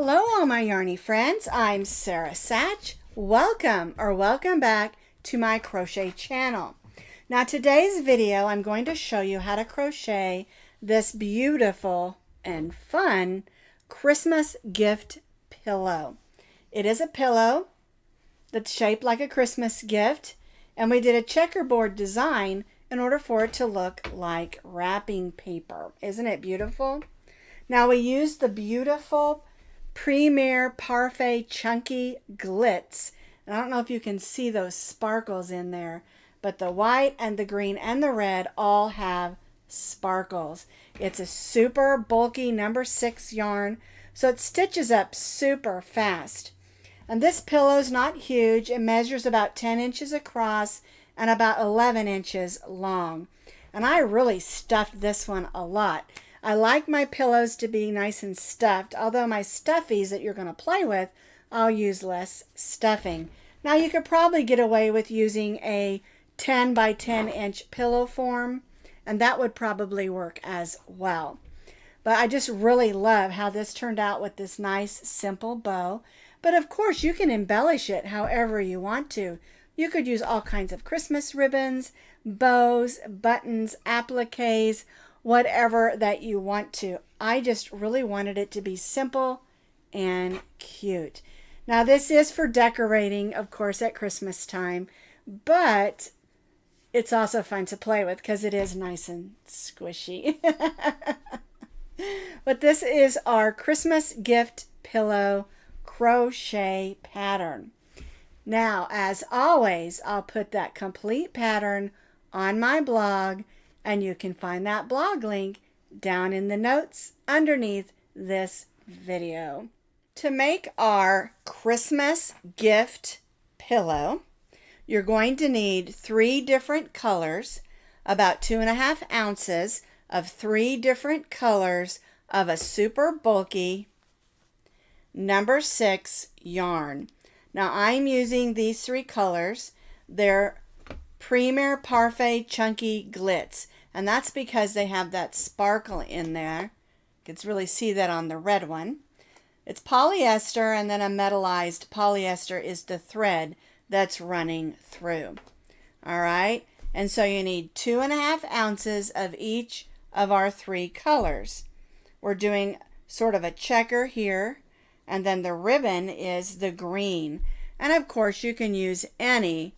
Hello all my yarny friends, I'm Sara Sach. Welcome back to my crochet channel. Now today's video I'm going to show you how to crochet this beautiful and fun Christmas gift pillow. It is a pillow that's shaped like a Christmas gift, and we did a checkerboard design in order for it to look like wrapping paper. Isn't it beautiful? Now we used the beautiful Premier Parfait Chunky Glitz. And I don't know if you can see those sparkles in there, but the white and the green and the red all have sparkles. It's a super bulky number 6 yarn, so it stitches up super fast. And this pillow's not huge. It measures about 10 inches across and about 11 inches long. And I really stuffed this one a lot. I like my pillows to be nice and stuffed, although my stuffies that you're going to play with, I'll use less stuffing. Now you could probably get away with using a 10 by 10 inch pillow form, and that would probably work as well. But I just really love how this turned out with this nice simple bow. But of course you can embellish it however you want to. You could use all kinds of Christmas ribbons, bows, buttons, appliques, whatever that you want to. I just really wanted it to be simple and cute. Now this is for decorating, of course, at Christmas time, but it's also fun to play with because it is nice and squishy. But this is our Christmas gift pillow crochet pattern. Now, as always, I'll put that complete pattern on my blog, and you can find that blog link down in the notes underneath this video. To make our Christmas gift pillow, you're going to need 3 different colors, about 2.5 ounces of 3 different colors of a super bulky number 6 yarn. Now I'm using these 3 colors. They're Premier Parfait Chunky Glitz, and that's because they have that sparkle in there. You can really see that on the red one. It's polyester, and then a metallized polyester is the thread that's running through. All right, and so you need 2.5 ounces of each of our 3 colors. We're doing sort of a checker here, and then the ribbon is the green. And of course you can use any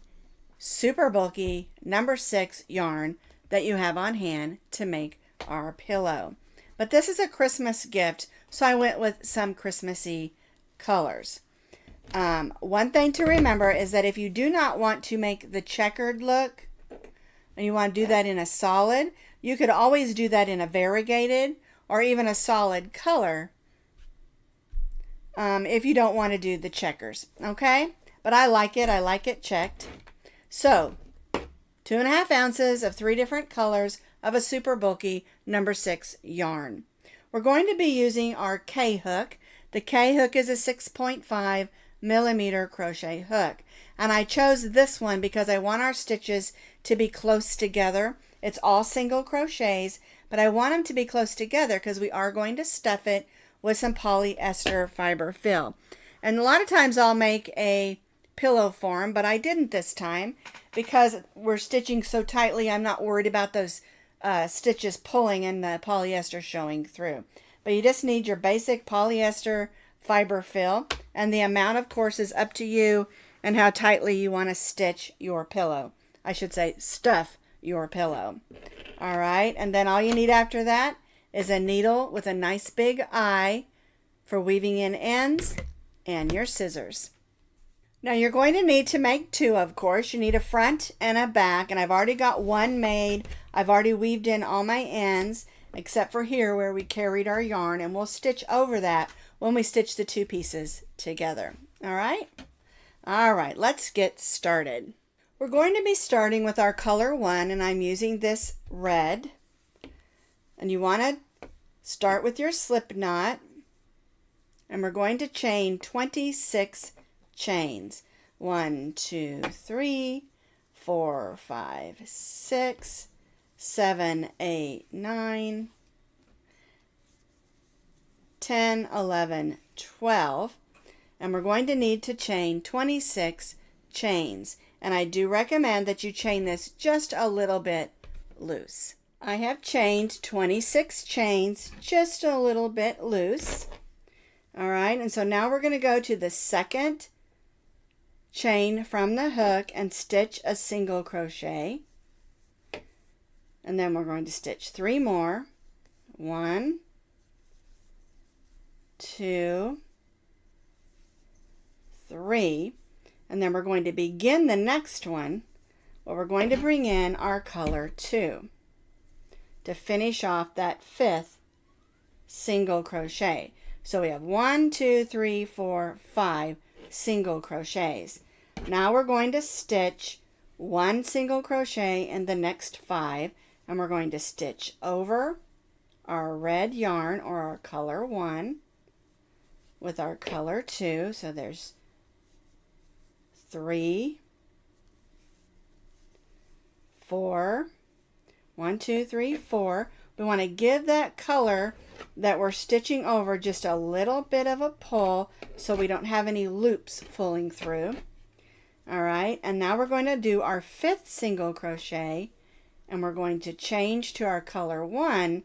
super bulky number 6 yarn that you have on hand to make our pillow. But this is a Christmas gift, so I went with some Christmassy colors. One thing to remember is that if you do not want to make the checkered look, and you want to do that in a solid, you could always do that in a variegated or even a solid color if you don't want to do the checkers, okay? But I like it checked. So 2.5 ounces of 3 different colors of a super bulky number 6 yarn. We're going to be using our K hook. The K hook is a 6.5 millimeter crochet hook, and I chose this one because I want our stitches to be close together. It's all single crochets, but I want them to be close together because we are going to stuff it with some polyester fiber fill. And a lot of times I'll make a pillow form, but I didn't this time because we're stitching so tightly. I'm not worried about those stitches pulling and the polyester showing through. But you just need your basic polyester fiber fill, and the amount, of course, is up to you and how tightly you want to stitch your pillow. I should say stuff your pillow. All right, and then all you need after that is a needle with a nice big eye for weaving in ends and your scissors. Now you're going to need to make 2, of course. You need a front and a back, and I've already got one made. I've already weaved in all my ends except for here where we carried our yarn, and we'll stitch over that when we stitch the 2 pieces together. All right? All right, let's get started. We're going to be starting with our color 1, and I'm using this red. And you want to start with your slip knot, and we're going to chain 26 chains. 1, 2, 3, 4, 5, 6, 7, 8, 9, 10, 11, 12, and we're going to need to chain 26 chains. And I do recommend that you chain this just a little bit loose. I have chained 26 chains just a little bit loose. All right, and so now we're going to go to the second chain from the hook and stitch a single crochet. And then we're going to stitch 3 more. 1, 2, 3. And then we're going to begin the next one, but we're going to bring in our color 2 to finish off that 5th single crochet. So we have 1, 2, 3, 4, 5 single crochets. Now we're going to stitch 1 single crochet in the next 5, and we're going to stitch over our red yarn, or our color 1, with our color 2. So there's 3, 4, 1, 2, 3, 4. We want to give that color that we're stitching over just a little bit of a pull so we don't have any loops pulling through. All right, and now we're going to do our 5th single crochet, and we're going to change to our color 1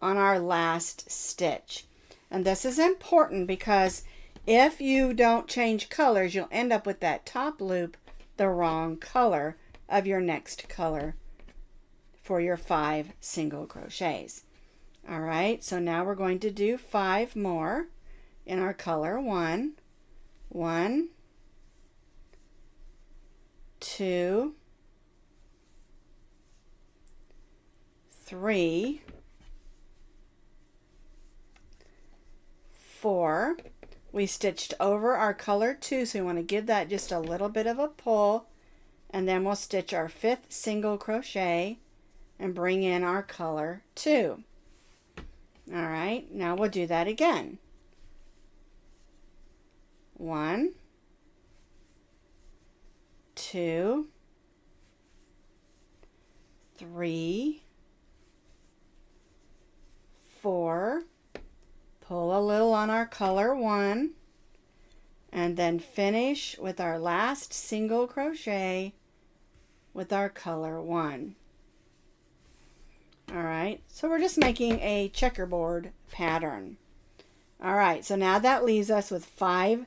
on our last stitch. And this is important because if you don't change colors, you'll end up with that top loop the wrong color of your next color for your 5 single crochets. All right, so now we're going to do 5 more in our color 1. 1, 2, 3, 4. We stitched over our color 2, so we want to give that just a little bit of a pull, and then we'll stitch our 5th single crochet and bring in our color 2. All right, now we'll do that again. 1, 2, 3, 4, pull a little on our color 1, and then finish with our last single crochet with our color 1. All right, so we're just making a checkerboard pattern. All right, so now that leaves us with 5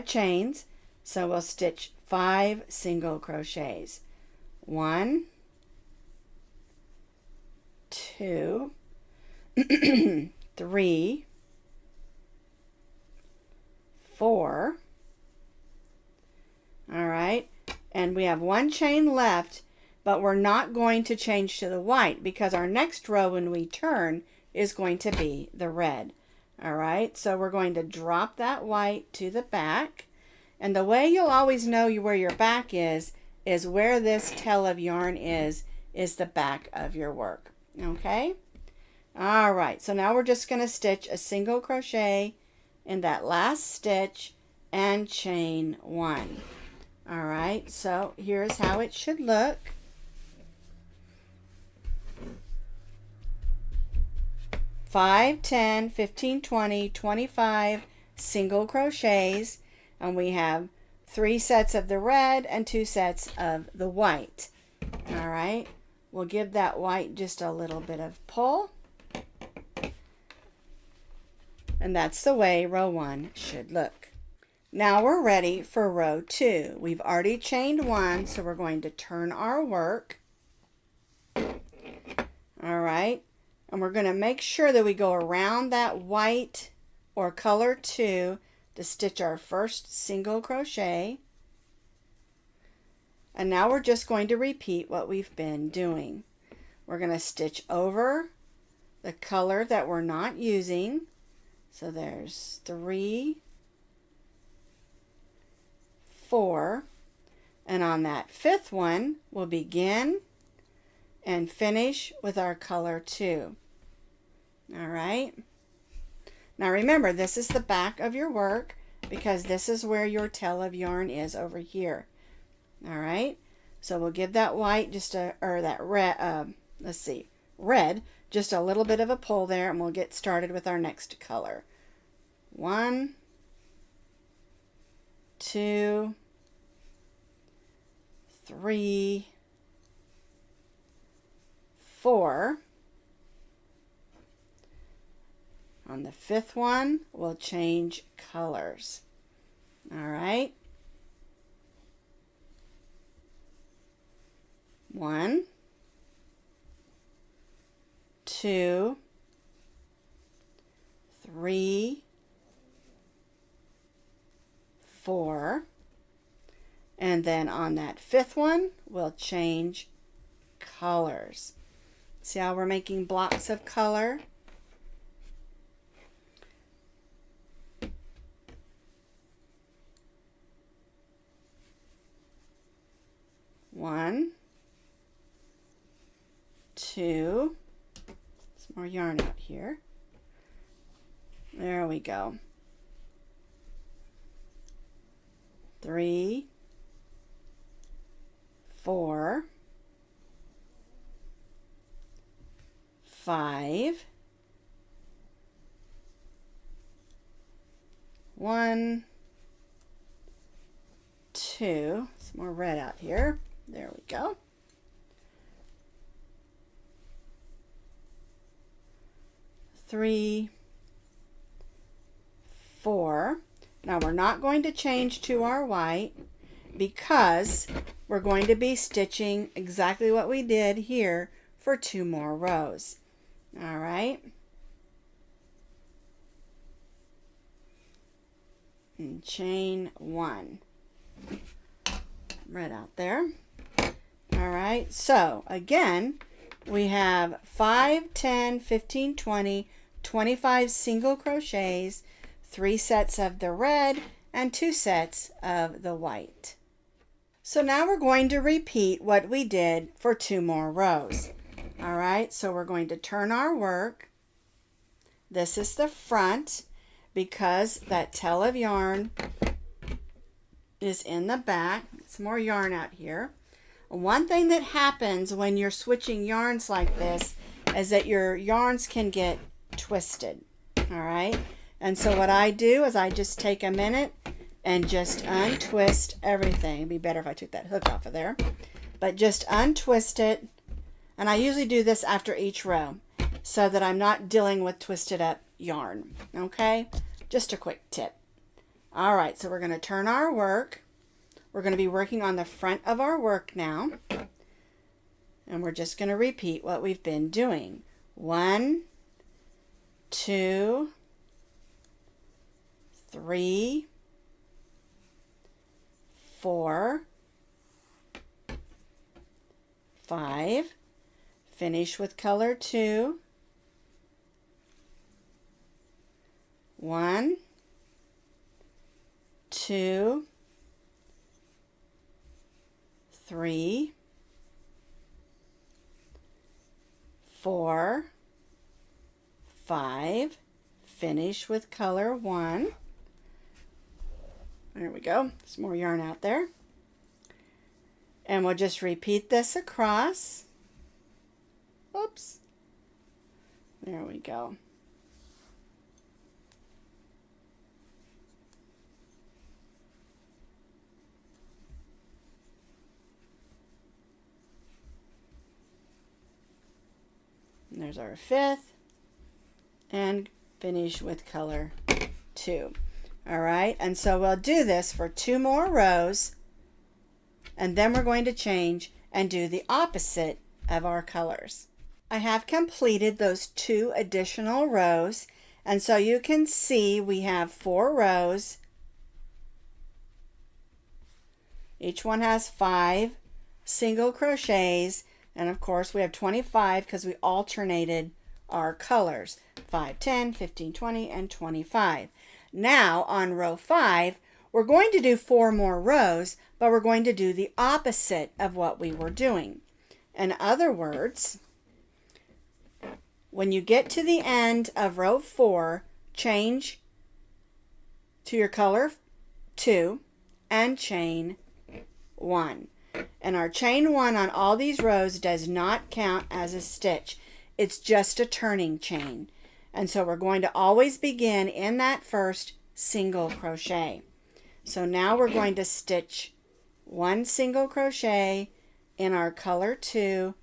chains. So we'll stitch 5 single crochets. 1, 2, 3, 4. All right, and we have 1 chain left, but we're not going to change to the white because our next row when we turn is going to be the red. All right, so we're going to drop that white to the back, and the way you'll always know where your back is where this tail of yarn is the back of your work. Okay, all right, so now we're just going to stitch a single crochet in that last stitch and chain 1. All right, so here's how it should look. 5, 10, 15, 20, 25 single crochets, and we have 3 sets of the red and 2 sets of the white. All right, we'll give that white just a little bit of pull, and that's the way row 1 should look. Now we're ready for row 2. We've already chained 1, so we're going to turn our work. All right, and we're going to make sure that we go around that white or color 2 to stitch our first single crochet. And now we're just going to repeat what we've been doing. We're going to stitch over the color that we're not using. So there's 3, 4, and on that 5th one we'll begin and finish with our color 2. All right, now remember, this is the back of your work because this is where your tail of yarn is over here. All right, so we'll give that white just a, or that red, red, just a little bit of a pull there, and we'll get started with our next color. 1, 2, 3, 4. On the 5th one, we'll change colors. All right. 1, 2, 3, 4. And then on that 5th one, we'll change colors. See how we're making blocks of color? One, 2, some more yarn out here. There we go. 3, 4, 5, 1, 2, some more red out here. There we go. 3, 4. Now we're not going to change to our white because we're going to be stitching exactly what we did here for 2 more rows. All right. And chain 1. Red out there. All right, so again, we have 5, 10, 15, 20, 25 single crochets, 3 sets of the red, and 2 sets of the white. So now we're going to repeat what we did for 2 more rows. All right, so we're going to turn our work. This is the front because that tail of yarn is in the back. Some more yarn out here. One thing that happens when you're switching yarns like this is that your yarns can get twisted. All right, and so what I do is I just take a minute and just untwist everything. It'd be better if I took that hook off of there, but just untwist it. And I usually do this after each row so that I'm not dealing with twisted up yarn. Okay, just a quick tip. All right, so we're going to turn our work. We're going to be working on the front of our work now. And we're just going to repeat what we've been doing. 1, 2, 3, 4, 5. Finish with color 2. 1, 2, 3, 4, 5. Finish with color 1. There we go. Some more yarn out there. And we'll just repeat this across. Oops. There we go. And there's our 5th. And finish with color 2. All right, and so we'll do this for 2 more rows, and then we're going to change and do the opposite of our colors. I have completed those 2 additional rows, and so you can see we have 4 rows. Each one has 5 single crochets, and of course we have 25 because we alternated our colors. 5, 10, 15, 20, and 25. Now on row 5, we're going to do 4 more rows, but we're going to do the opposite of what we were doing. In other words, when you get to the end of row 4, change to your color 2 and chain 1. And our chain 1 on all these rows does not count as a stitch. It's just a turning chain. And so we're going to always begin in that first single crochet. So now we're going to stitch 1 single crochet in our color 2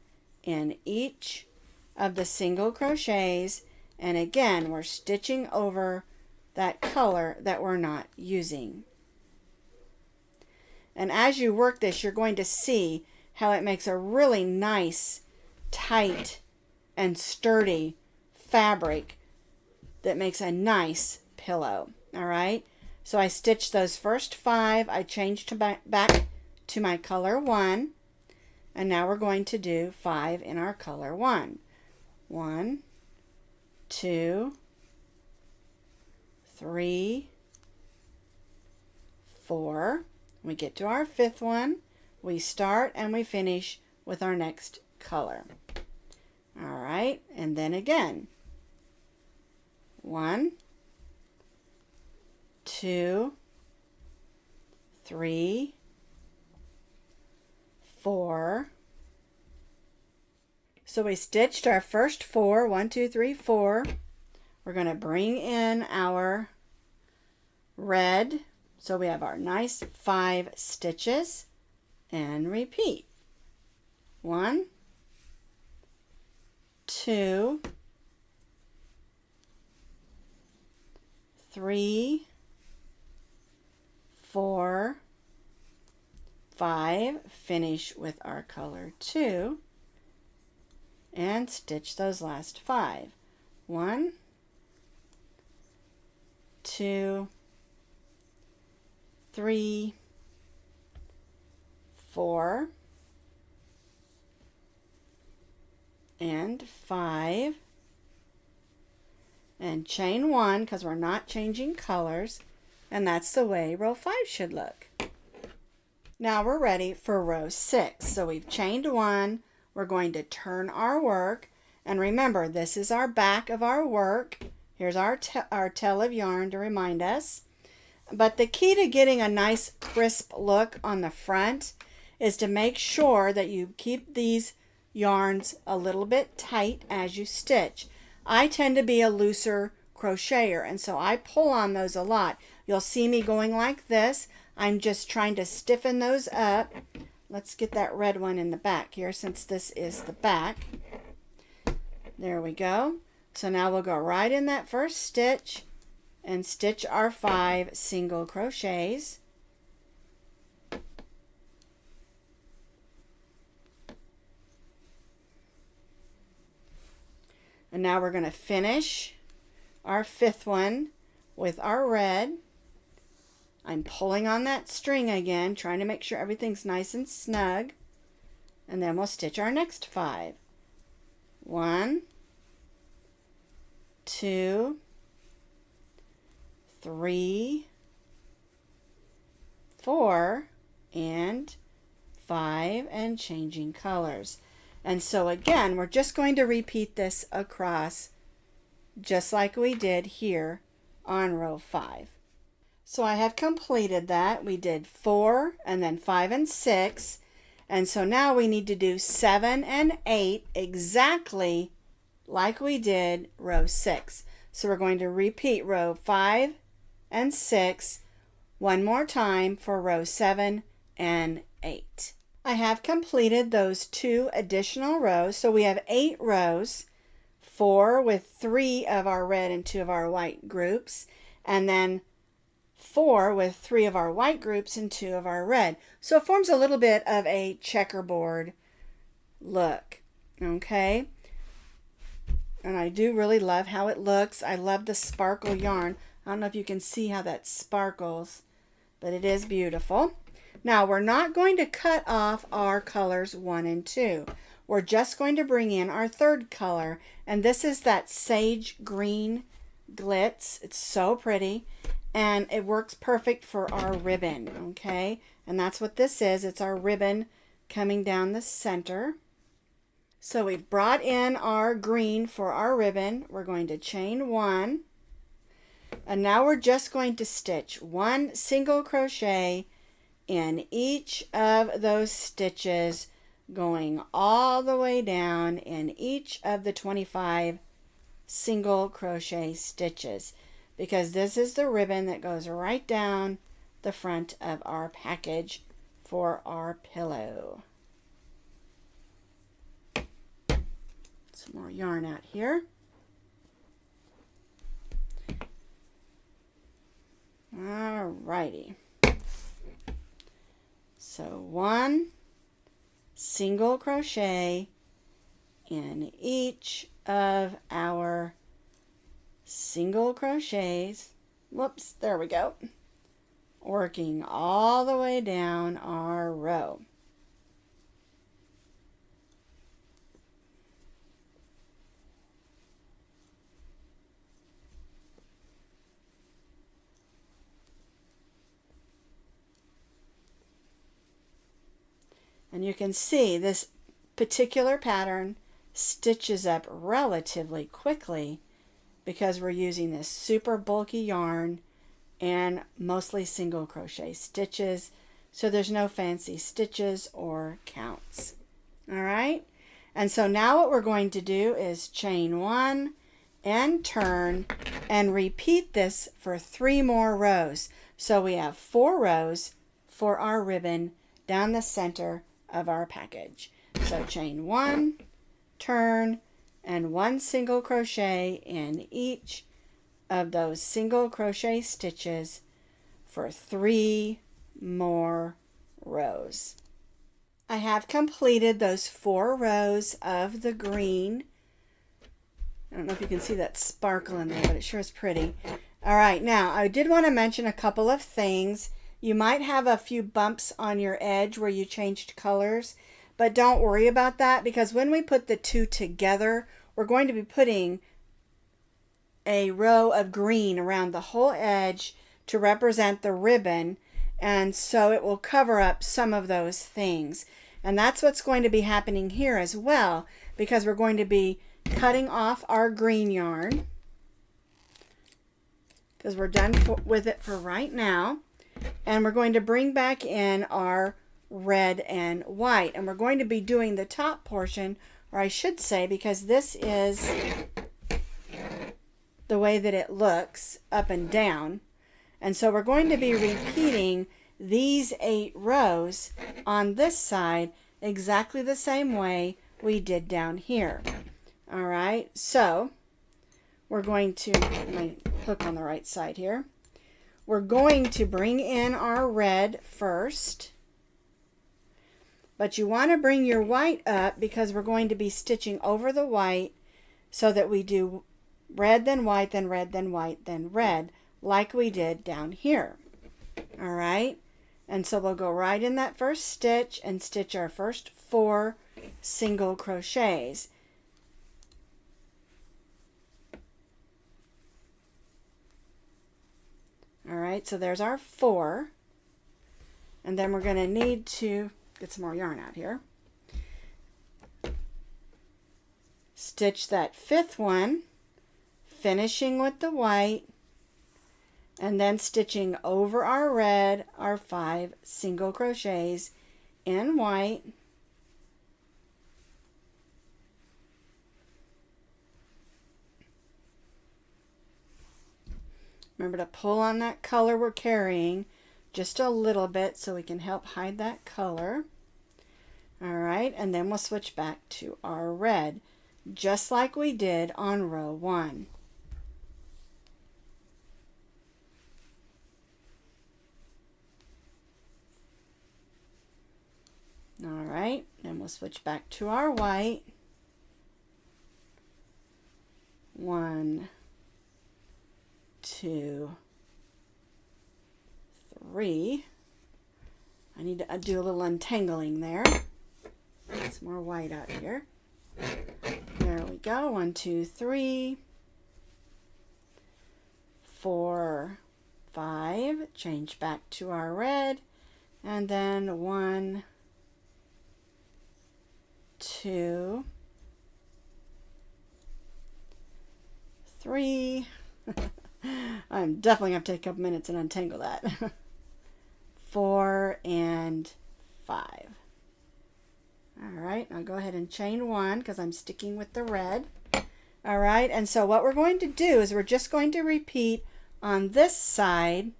in each of the single crochets, and again we're stitching over that color that we're not using. And as you work this, you're going to see how it makes a really nice, tight, and sturdy fabric that makes a nice pillow. All right, so I stitched those first 5. I changed back to my color 1, and now we're going to do 5 in our color 1. 1, 2, 3, 4. We get to our 5th one. We start and we finish with our next color. All right, and then again. 1, 2, 3, 4. So we stitched our first 4, 1, 2, 3, 4. We're going to bring in our red. So we have our nice 5 stitches and repeat. 1, 2, 3, 4, 5. Finish with our color 2 and stitch those last 5. 1, 2, 3, 4, and 5, and chain 1 because we're not changing colors, and that's the way row 5 should look. Now we're ready for row 6. So we've chained 1. We're going to turn our work, and remember, this is our back of our work. Here's our tail of yarn to remind us. But the key to getting a nice crisp look on the front is to make sure that you keep these yarns a little bit tight as you stitch. I tend to be a looser crocheter, and so I pull on those a lot. You'll see me going like this. I'm just trying to stiffen those up. Let's get that red one in the back here since this is the back. There we go. So now we'll go right in that first stitch and stitch our 5 single crochets. And now we're going to finish our 5th one with our red. I'm pulling on that string again, trying to make sure everything's nice and snug. And then we'll stitch our next 5. 1, 2, 3, 4, and 5, and changing colors. And so again, we're just going to repeat this across just like we did here on row 5. So I have completed that. We did 4 and then 5 and 6. And so now we need to do 7 and 8 exactly like we did row 6. So we're going to repeat row 5 and 6 one more time for row 7 and 8. I have completed those 2 additional rows. So we have 8 rows, 4 with 3 of our red and 2 of our white groups, and then 4 with 3 of our white groups and 2 of our red. So it forms a little bit of a checkerboard look, okay? And I do really love how it looks. I love the sparkle yarn. I don't know if you can see how that sparkles, but it is beautiful. Now we're not going to cut off our colors 1 and 2. We're just going to bring in our 3rd color, and this is that sage green glitz. It's so pretty, and it works perfect for our ribbon, okay? And that's what this is. It's our ribbon coming down the center. So we've brought in our green for our ribbon. We're going to chain 1, and now we're just going to stitch 1 single crochet in each of those stitches, going all the way down in each of the 25 single crochet stitches, because this is the ribbon that goes right down the front of our package for our pillow. Some more yarn out here. Alrighty. So 1 single crochet in each of our single crochets. Whoops, there we go. Working all the way down our row. And you can see this particular pattern stitches up relatively quickly because we're using this super bulky yarn and mostly single crochet stitches, so there's no fancy stitches or counts. All right, and so now what we're going to do is chain 1 and turn and repeat this for 3 more rows. So we have 4 rows for our ribbon down the center of our package. So chain 1, turn, and 1 single crochet in each of those single crochet stitches for 3 more rows. I have completed those 4 rows of the green. I don't know if you can see that sparkle in there, but it sure is pretty. All right, now I did want to mention a couple of things. You might have a few bumps on your edge where you changed colors, but don't worry about that, because when we put the 2 together, we're going to be putting a row of green around the whole edge to represent the ribbon, and so it will cover up some of those things. And that's what's going to be happening here as well, because we're going to be cutting off our green yarn, because we're done with it for right now. And we're going to bring back in our red and white, and we're going to be doing the top portion, or I should say, because this is the way that it looks up and down, and so we're going to be repeating these 8 rows on this side exactly the same way we did down here. All right, so we're going to get my hook on the right side here. We're going to bring in our red first, but you want to bring your white up because we're going to be stitching over the white, so that we do red, then white, then red, then white, then red, like we did down here. All right, and so we'll go right in that first stitch and stitch our first 4 single crochets. All right, so there's our 4, and then we're going to need to get some more yarn out here. Stitch that 5th one, finishing with the white, and then stitching over our red, our 5 single crochets in white. Remember to pull on that color we're carrying just a little bit so we can help hide that color. All right, and then we'll switch back to our red, just like we did on row 1. All right, then we'll switch back to our white. 1, 2, 3. I need to do a little untangling there. Get some more white out here. There we go. 1, 2, 3, 4, 5. Change back to our red, and then 1, 2, 3. I'm definitely going to take a couple minutes and untangle that. 4 and 5. All right, I'll go ahead and chain 1 because I'm sticking with the red. All right, and so what we're going to do is we're just going to repeat on this side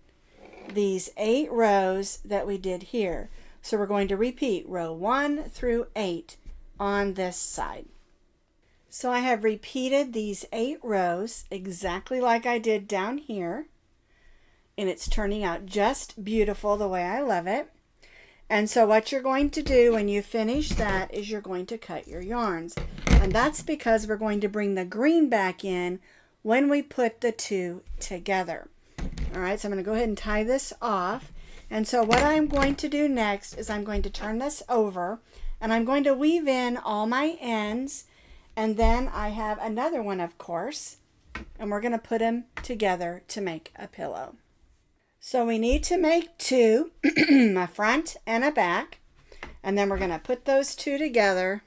these 8 rows that we did here. So we're going to repeat row 1 through 8 on this side. So I have repeated these 8 rows exactly like I did down here, and it's turning out just beautiful the way I love it. And so what you're going to do when you finish that is you're going to cut your yarns, and that's because we're going to bring the green back in when we put the 2 together. All right, so I'm going to go ahead and tie this off. And so what I'm going to do next is I'm going to turn this over, and I'm going to weave in all my ends, and then I have another one, of course, and we're going to put them together to make a pillow. So we need to make 2, a front and a back, and then we're going to put those 2 together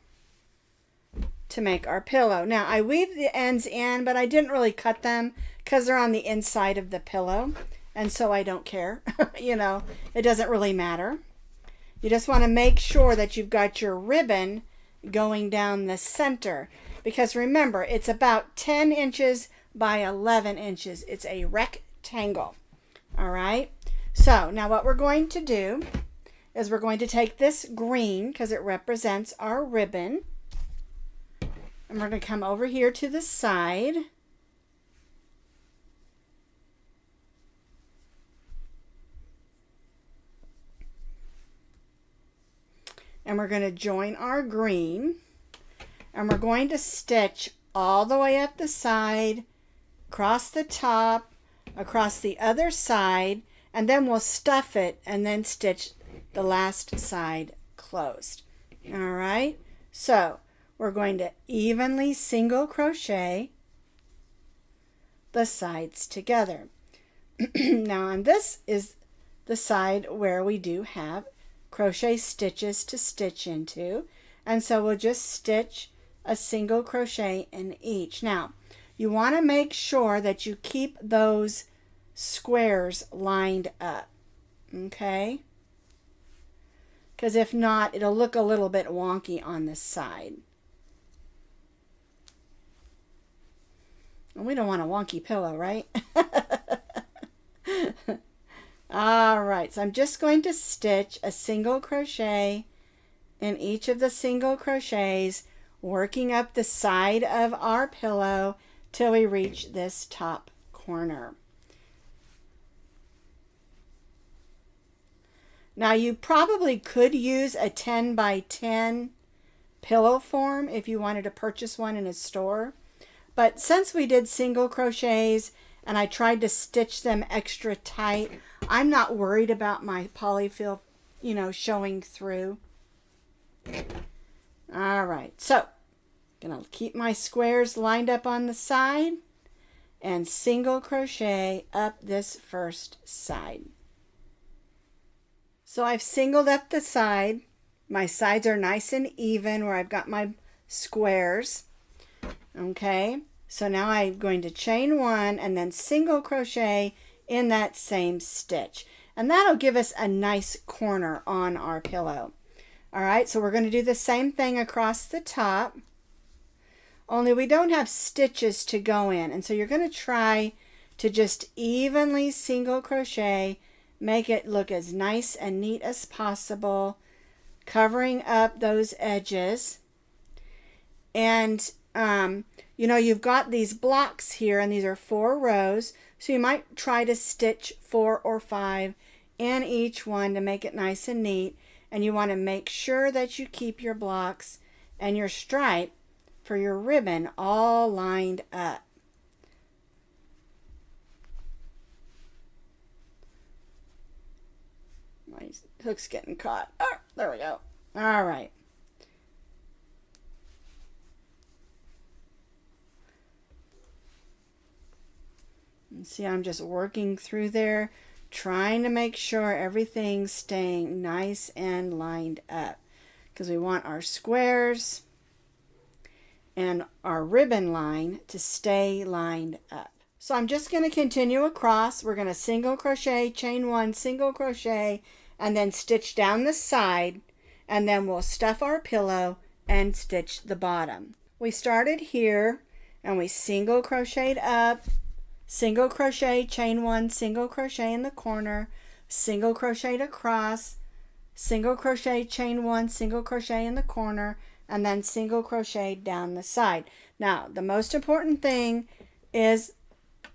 to make our pillow. Now I weave the ends in, but I didn't really cut them because they're on the inside of the pillow, and so I don't care. You know, it doesn't really matter. You just want to make sure that you've got your ribbon going down the center, because remember, it's about 10 inches by 11 inches. It's a rectangle. All right, so now what we're going to do is we're going to take this green, because it represents our ribbon, and we're going to come over here to the side. And we're going to join our green, and we're going to stitch all the way up the side, across the top, across the other side, and then we'll stuff it and then stitch the last side closed. All right, so we're going to evenly single crochet the sides together. Now on this is the side where we do have crochet stitches to stitch into, and so we'll just stitch a single crochet in each. Now you want to make sure that you keep those squares lined up, okay? Because if not, it'll look a little bit wonky on this side. And we don't want a wonky pillow, right? All right, so I'm just going to stitch a single crochet in each of the single crochets, working up the side of our pillow till we reach this top corner. Now you probably could use a 10 by 10 pillow form if you wanted to purchase one in a store, but since we did single crochets and I tried to stitch them extra tight, I'm not worried about my polyfill, you know, showing through. All right, so gonna keep my squares lined up on the side and single crochet up this first side. So I've singled up the side. My sides are nice and even where I've got my squares. Okay, so now I'm going to chain 1 and then single crochet in that same stitch, and that'll give us a nice corner on our pillow. All right, so we're going to do the same thing across the top, only we don't have stitches to go in, and so you're going to try to just evenly single crochet, make it look as nice and neat as possible, covering up those edges. And you know, you've got these blocks here, and these are 4 rows, so you might try to stitch 4 or 5 in each one to make it nice and neat. And you want to make sure that you keep your blocks and your stripe for your ribbon all lined up. My hook's getting caught. Oh, there we go. All right. And see, I'm just working through there, trying to make sure everything's staying nice and lined up, because we want our squares and our ribbon line to stay lined up. So I'm just going to continue across. We're going to single crochet, chain 1, single crochet, and then stitch down the side, and then we'll stuff our pillow and stitch the bottom. We started here and we single crocheted up, single crochet, chain 1, single crochet in the corner, single crocheted across, single crochet, chain 1, single crochet in the corner, and then single crochet down the side. Now, the most important thing is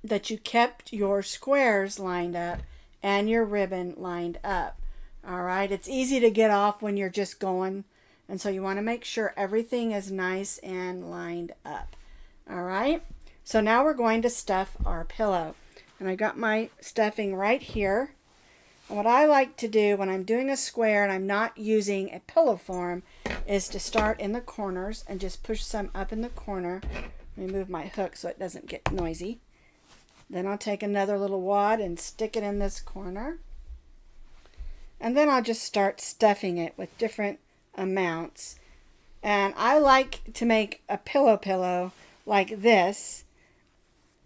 that you kept your squares lined up and your ribbon lined up. All right, it's easy to get off when you're just going, and so you want to make sure everything is nice and lined up. All right, so now we're going to stuff our pillow, and I got my stuffing right here. And what I like to do when I'm doing a square and I'm not using a pillow form is to start in the corners and just push some up in the corner. Let me move my hook so it doesn't get noisy. Then I'll take another little wad and stick it in this corner. And then I'll just start stuffing it with different amounts. And I like to make a pillow like this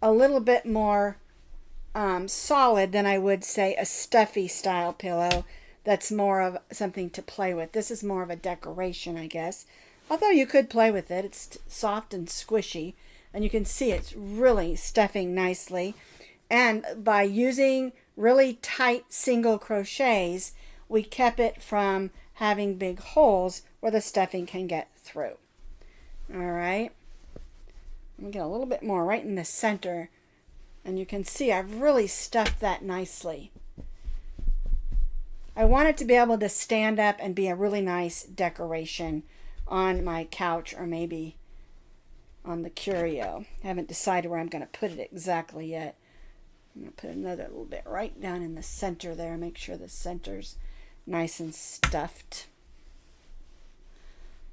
a little bit more solid than I would say a stuffy style pillow that's more of something to play with. This is more of a decoration, I guess. Although you could play with it. It's soft and squishy, and you can see it's really stuffing nicely. And by using really tight single crochets, we kept it from having big holes where the stuffing can get through. All right. Let me get a little bit more right in the center. And you can see I've really stuffed that nicely. I want it to be able to stand up and be a really nice decoration on my couch or maybe on the curio. I haven't decided where I'm going to put it exactly yet. I'm going to put another little bit right down in the center there. Make sure the center's nice and stuffed.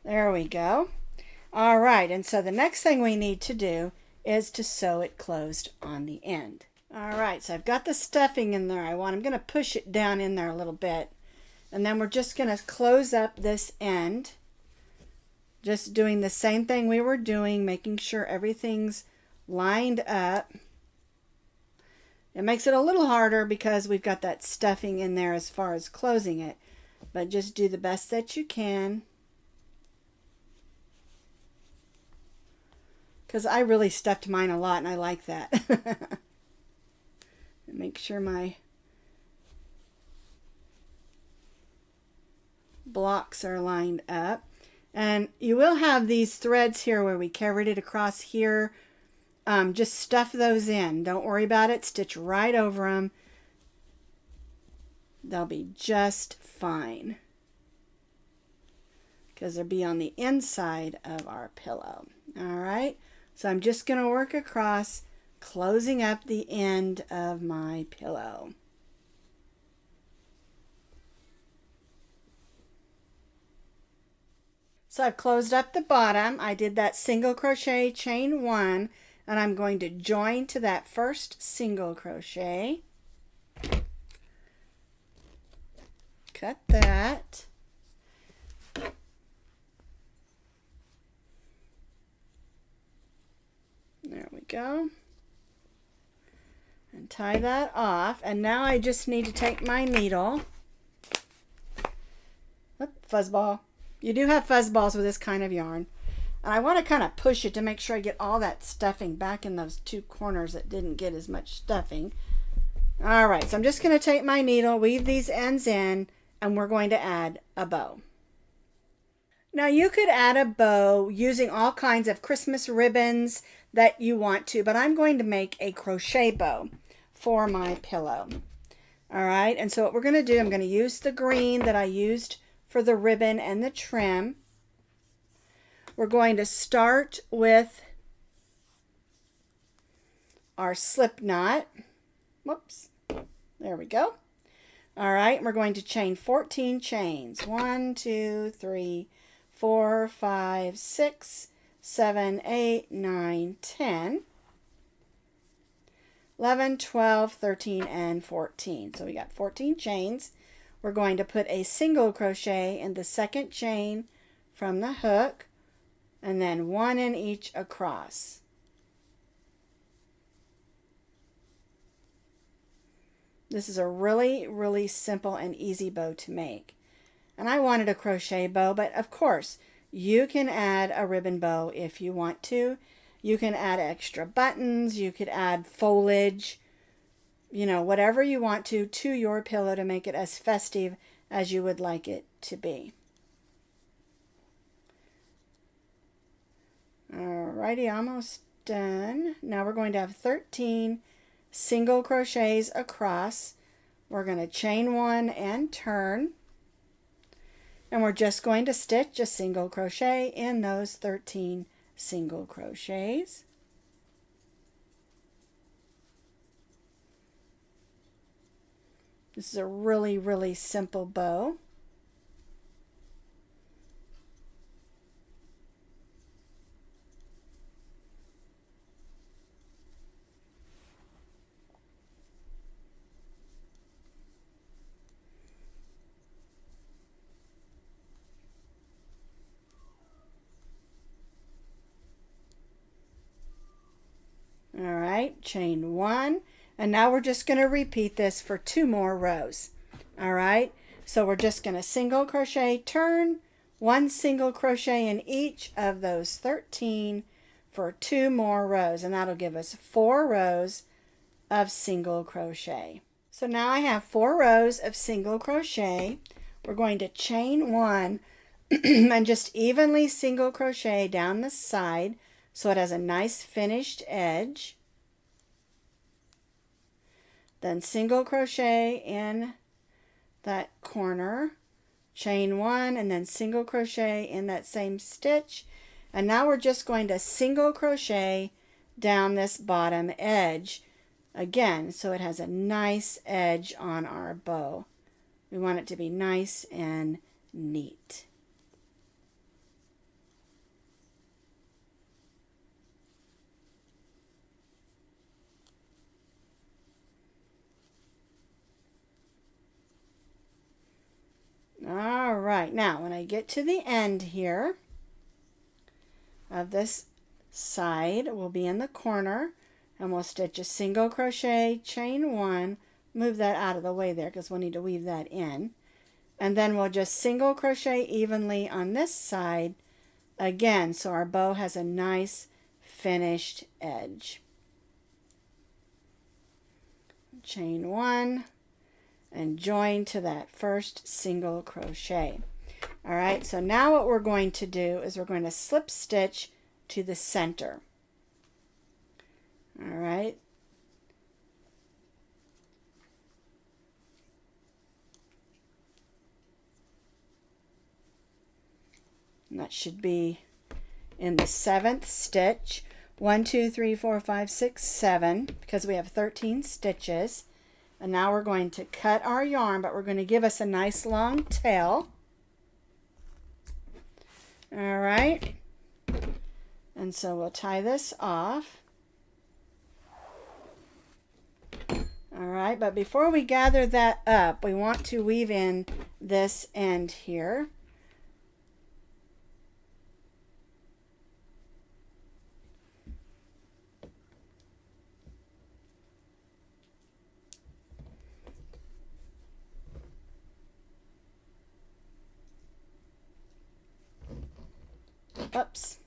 There we go. All right, and so the next thing we need to do is to sew it closed on the end. All right, so I've got the stuffing in there. I'm going to push it down in there a little bit, and then we're just going to close up this end, just doing the same thing we were doing, making sure everything's lined up. It makes it a little harder because we've got that stuffing in there as far as closing it, but just do the best that you can. Because I really stuffed mine a lot and I like that. Make sure my blocks are lined up. And you will have these threads here where we carried it across here. Just stuff those in. Don't worry about it. Stitch right over them. They'll be just fine. Because they'll be on the inside of our pillow. All right. So I'm just going to work across, closing up the end of my pillow. So I've closed up the bottom. I did that single crochet, chain 1, and I'm going to join to that first single crochet. Cut that. There we go. And tie that off. And now I just need to take my needle. Oop, fuzzball. You do have fuzzballs with this kind of yarn. And I want to kind of push it to make sure I get all that stuffing back in those two corners that didn't get as much stuffing. All right, so I'm just going to take my needle, weave these ends in, and we're going to add a bow. Now you could add a bow using all kinds of Christmas ribbons that you want to, but I'm going to make a crochet bow for my pillow. All right, and so what we're going to do, I'm going to use the green that I used for the ribbon and the trim. We're going to start with our slip knot. Whoops, there we go. All right, we're going to chain 14 chains. 1, 2, 3, 4, 5, 6, 7, 8, 9, 10, 11, 12, 13, and 14. So we got 14 chains. We're going to put a single crochet in the second chain from the hook, and then 1 in each across. This is a really, really simple and easy bow to make. And I wanted a crochet bow, but of course, you can add a ribbon bow if you want to. You can add extra buttons, you could add foliage, you know, whatever you want to your pillow to make it as festive as you would like it to be. Alrighty, almost done. Now we're going to have 13 single crochets across. We're going to chain one and turn. And we're just going to stitch a single crochet in those 13 single crochets. This is a really, really simple bow. All right, chain one, and now we're just going to repeat this for 2 more rows. All right, so we're just going to single crochet, turn, 1 single crochet in each of those 13 for 2 more rows, and that'll give us 4 rows of single crochet. So now I have 4 rows of single crochet. We're going to chain 1 and just evenly single crochet down the side so it has a nice finished edge. Then single crochet in that corner, chain 1, and then single crochet in that same stitch. And now we're just going to single crochet down this bottom edge again so it has a nice edge on our bow. We want it to be nice and neat. All right, now when I get to the end here of this side, we'll be in the corner and we'll stitch a single crochet, chain 1, move that out of the way there because we'll need to weave that in, and then we'll just single crochet evenly on this side again so our bow has a nice finished edge. Chain 1 and join to that first single crochet. All right, so now what we're going to do is we're going to slip stitch to the center. All right. And that should be in the 7th stitch. 1, 2, 3, 4, 5, 6, 7, because we have 13 stitches. And now we're going to cut our yarn, but we're going to give us a nice long tail. All right. And so we'll tie this off. All right, but before we gather that up, we want to weave in this end here. Oops.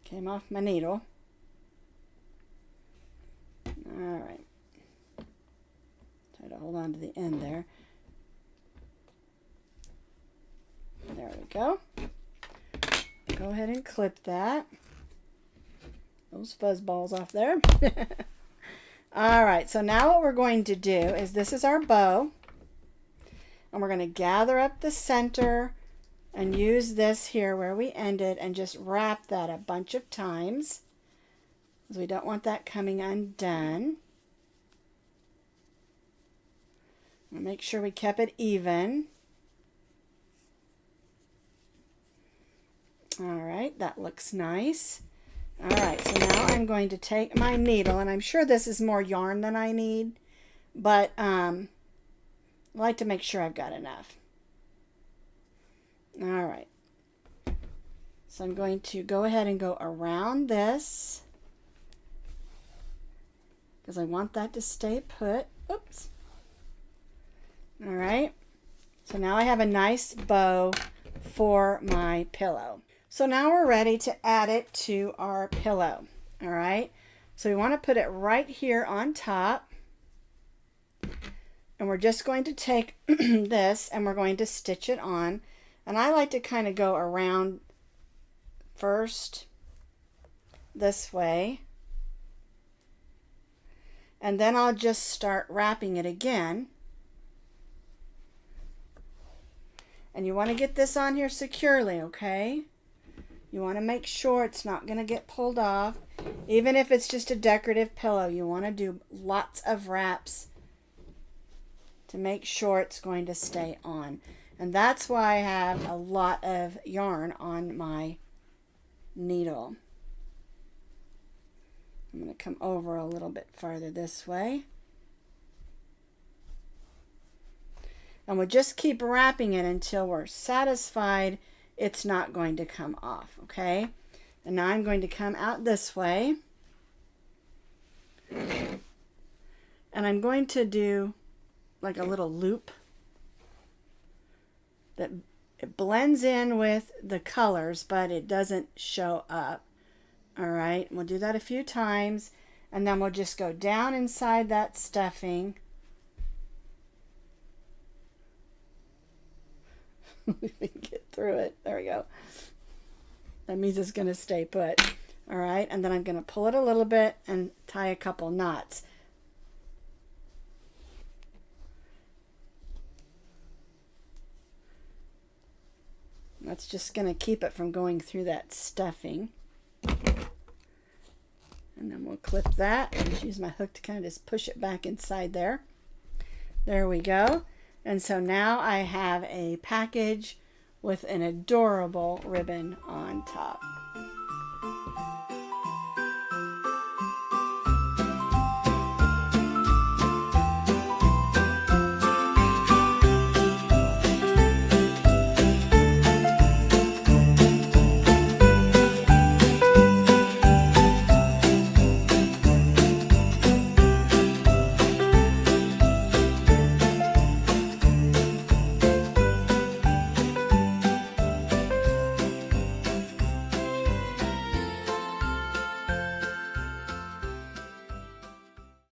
Came off my needle. All right. Try to hold on to the end there. There we go. Go ahead and clip that. Those fuzz balls off there. All right, so now what we're going to do is this is our bow. And we're going to gather up the center and use this here where we ended and just wrap that a bunch of times because we don't want that coming undone. We'll make sure we kept it even. All right, that looks nice. All right, so now I'm going to take my needle, and I'm sure this is more yarn than I need, but I like to make sure I've got enough. All right, so I'm going to go ahead and go around this because I want that to stay put. Oops. All right, so now I have a nice bow for my pillow. So now we're ready to add it to our pillow. All right, so we want to put it right here on top, and we're just going to take this and we're going to stitch it on. And I like to kind of go around first this way, and then I'll just start wrapping it again. And you want to get this on here securely, okay? You want to make sure it's not going to get pulled off. Even if it's just a decorative pillow, you want to do lots of wraps to make sure it's going to stay on. And that's why I have a lot of yarn on my needle. I'm going to come over a little bit farther this way. And we'll just keep wrapping it until we're satisfied it's not going to come off, okay? And now I'm going to come out this way. And I'm going to do like a little loop that it blends in with the colors, but it doesn't show up. All right, we'll do that a few times, and then we'll just go down inside that stuffing. We can get through it. There we go. That means it's going to stay put. All right, and then I'm going to pull it a little bit and tie a couple knots. That's just going to keep it from going through that stuffing. And then we'll clip that and just use my hook to kind of just push it back inside there. There we go. And so now I have a package with an adorable ribbon on top.